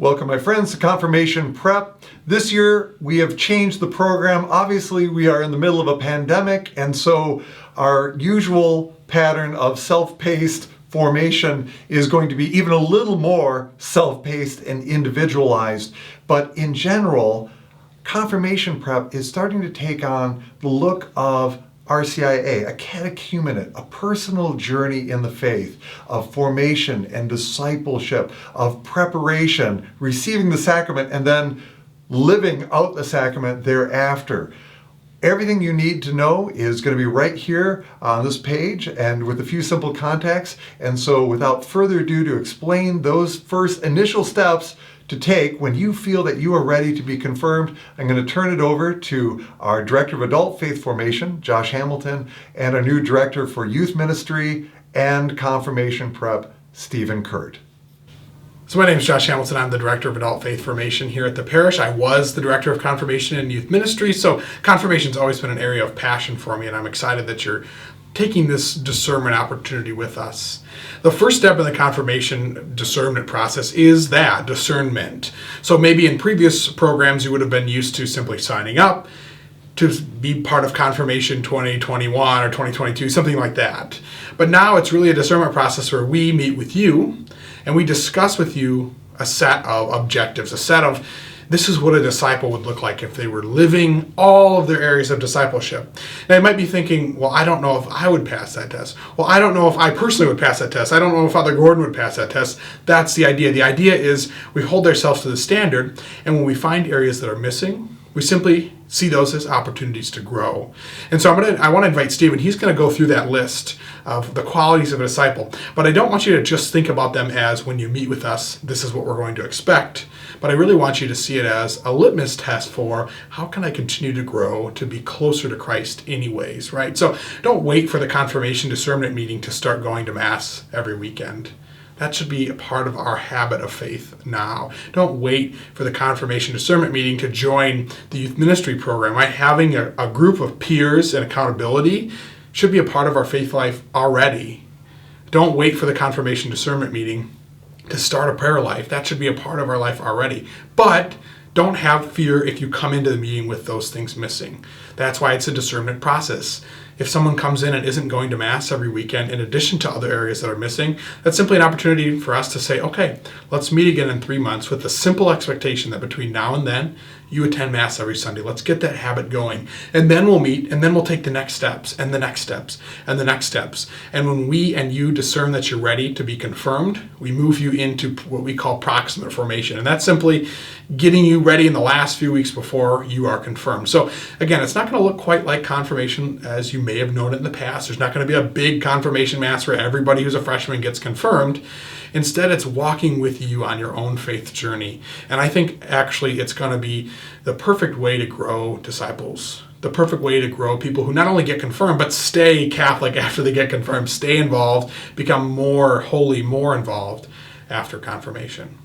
Welcome, my friends, to Confirmation Prep. This year, we have changed the program. Obviously, we are in the middle of a pandemic, and so our usual pattern of self-paced formation is going to be even a little more self-paced and individualized. But in general, Confirmation Prep is starting to take on the look of RCIA, a catechumenate, a personal journey in the faith of formation and discipleship, of preparation, receiving the sacrament, and then living out the sacrament thereafter. Everything you need to know is going to be right here on this page and with a few simple contacts. And so without further ado, to explain those first initial steps to take when you feel that you are ready to be confirmed, I'm going to turn it over to our Director of Adult Faith Formation, Josh Hamilton, and our new Director for Youth Ministry and Confirmation Prep, Stephen Kurt. So my name is Josh Hamilton. I'm the Director of Adult Faith Formation here at the parish. I was the Director of Confirmation and Youth Ministry, so confirmation's always been an area of passion for me, and I'm excited that you're taking this discernment opportunity with us. The first step in the confirmation discernment process is that discernment. So maybe in previous programs you would have been used to simply signing up to be part of Confirmation 2021 or 2022, something like that. But now it's really a discernment process where we meet with you and we discuss with you a set of objectives, a set of this is what a disciple would look like if they were living all of their areas of discipleship. Now you might be thinking, well, I don't know if I would pass that test. Well, I don't know if I personally would pass that test. I don't know if Father Gordon would pass that test. That's the idea. The idea is we hold ourselves to the standard, and when we find areas that are missing, we simply see those as opportunities to grow. And so I want to invite Stephen. He's going to go through that list of the qualities of a disciple. But I don't want you to just think about them as when you meet with us, this is what we're going to expect. But I really want you to see it as a litmus test for how can I continue to grow to be closer to Christ anyways, right? So don't wait for the confirmation discernment meeting to start going to Mass every weekend. That should be a part of our habit of faith now. Don't wait for the confirmation discernment meeting to join the youth ministry program, right? Having a group of peers and accountability should be a part of our faith life already. Don't wait for the confirmation discernment meeting to start a prayer life. That should be a part of our life already. But don't have fear if you come into the meeting with those things missing. That's why it's a discernment process. If someone comes in and isn't going to Mass every weekend, in addition to other areas that are missing, that's simply an opportunity for us to say, okay, let's meet again in 3 months with the simple expectation that between now and then, you attend Mass every Sunday. Let's get that habit going. And then we'll meet, and then we'll take the next steps, and the next steps, and the next steps. And when we and you discern that you're ready to be confirmed, we move you into what we call proximate formation. And that's simply getting you ready in the last few weeks before you are confirmed. So again, it's not going to look quite like confirmation as you may have known it in the past. There's not going to be a big confirmation Mass where everybody who's a freshman gets confirmed. Instead, it's walking with you on your own faith journey. And I think actually it's going to be the perfect way to grow disciples, the perfect way to grow people who not only get confirmed, but stay Catholic after they get confirmed, stay involved, become more holy, more involved after confirmation.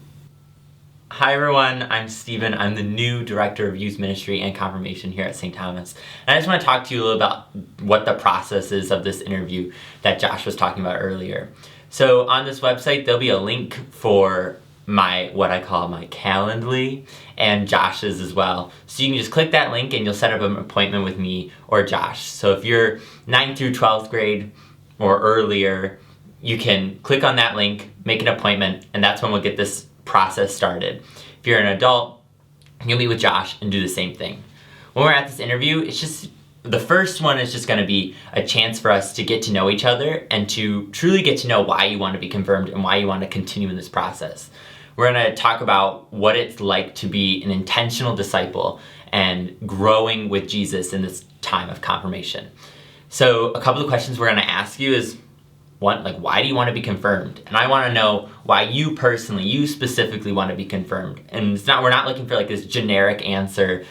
Hi everyone, I'm Stephen. I'm the new Director of Youth Ministry and Confirmation here at St. Thomas. And I just want to talk to you a little about what the process is of this interview that Josh was talking about earlier. So on this website, there'll be a link for what I call my Calendly and Josh's as well. So you can just click that link and you'll set up an appointment with me or Josh. So if you're 9th through 12th grade or earlier, you can click on that link, make an appointment, and that's when we'll get this process started. If you're an adult, you'll meet with Josh and do the same thing. When we're at this interview, the first one is just going to be a chance for us to get to know each other and to truly get to know why you want to be confirmed and why you want to continue in this process. We're going to talk about what it's like to be an intentional disciple and growing with Jesus in this time of confirmation. So a couple of questions we're going to ask you is, why do you want to be confirmed? And I want to know why you specifically want to be confirmed. And we're not looking for this generic answer.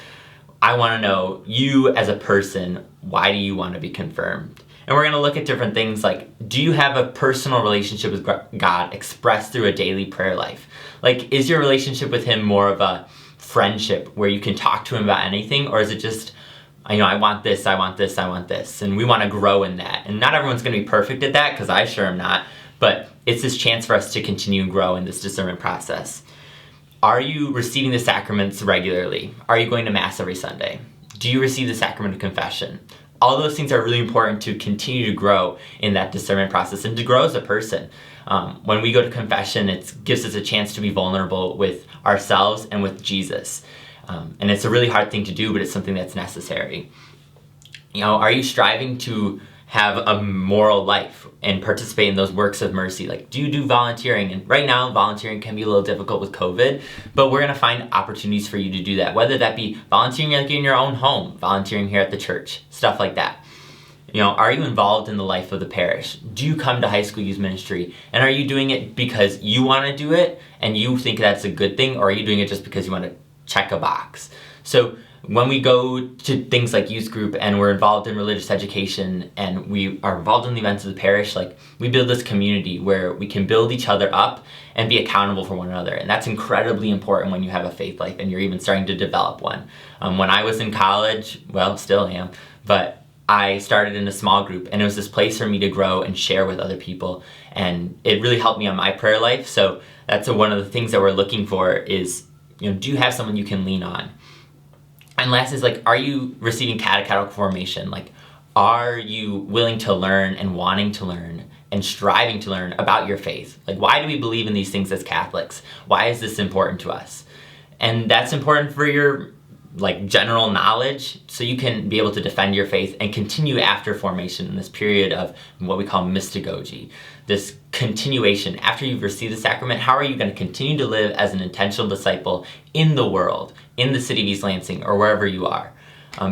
I want to know you as a person, why do you want to be confirmed? And we're going to look at different things like, do you have a personal relationship with God expressed through a daily prayer life? Is your relationship with Him more of a friendship where you can talk to Him about anything? Or is it just, I want this, I want this, I want this. And we want to grow in that. And not everyone's going to be perfect at that, because I sure am not. But it's this chance for us to continue and grow in this discernment process. Are you receiving the sacraments regularly? Are you going to Mass every Sunday? Do you receive the sacrament of confession? All those things are really important to continue to grow in that discernment process and to grow as a person. When we go to confession, it gives us a chance to be vulnerable with ourselves and with Jesus. And it's a really hard thing to do, but it's something that's necessary. Are you striving to have a moral life and participate in those works of mercy? Like, do you do volunteering? And right now, volunteering can be a little difficult with COVID, but we're gonna find opportunities for you to do that, whether that be volunteering like in your own home, volunteering here at the church, stuff like that. Are you involved in the life of the parish? Do you come to high school youth ministry? And are you doing it because you wanna do it and you think that's a good thing, or are you doing it just because you wanna check a box? So when we go to things like youth group and we're involved in religious education and we are involved in the events of the parish, like, we build this community where we can build each other up and be accountable for one another. And that's incredibly important when you have a faith life and you're even starting to develop one. When I was in college, well, still am, but I started in a small group, and it was this place for me to grow and share with other people. And it really helped me on my prayer life. So that's one of the things that we're looking for is, do you have someone you can lean on? And last is, like, are you receiving catechetical formation? Like, are you willing to learn and wanting to learn and striving to learn about your faith? Like, why do we believe in these things as Catholics? Why is this important to us? And that's important for your, general knowledge, so you can be able to defend your faith and continue after formation in this period of what we call mystagogy. This continuation, after you've received the sacrament, how are you going to continue to live as an intentional disciple in the world, in the city of East Lansing, or wherever you are?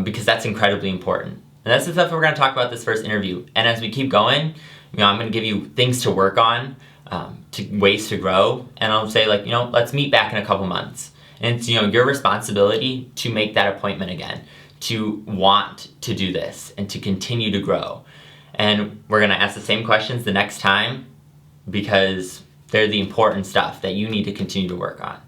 Because that's incredibly important. And that's the stuff we're going to talk about this first interview. And as we keep going, I'm going to give you things to work on, ways to grow, and I'll say, let's meet back in a couple months. And it's, your responsibility to make that appointment again, to want to do this and to continue to grow. And we're going to ask the same questions the next time because they're the important stuff that you need to continue to work on.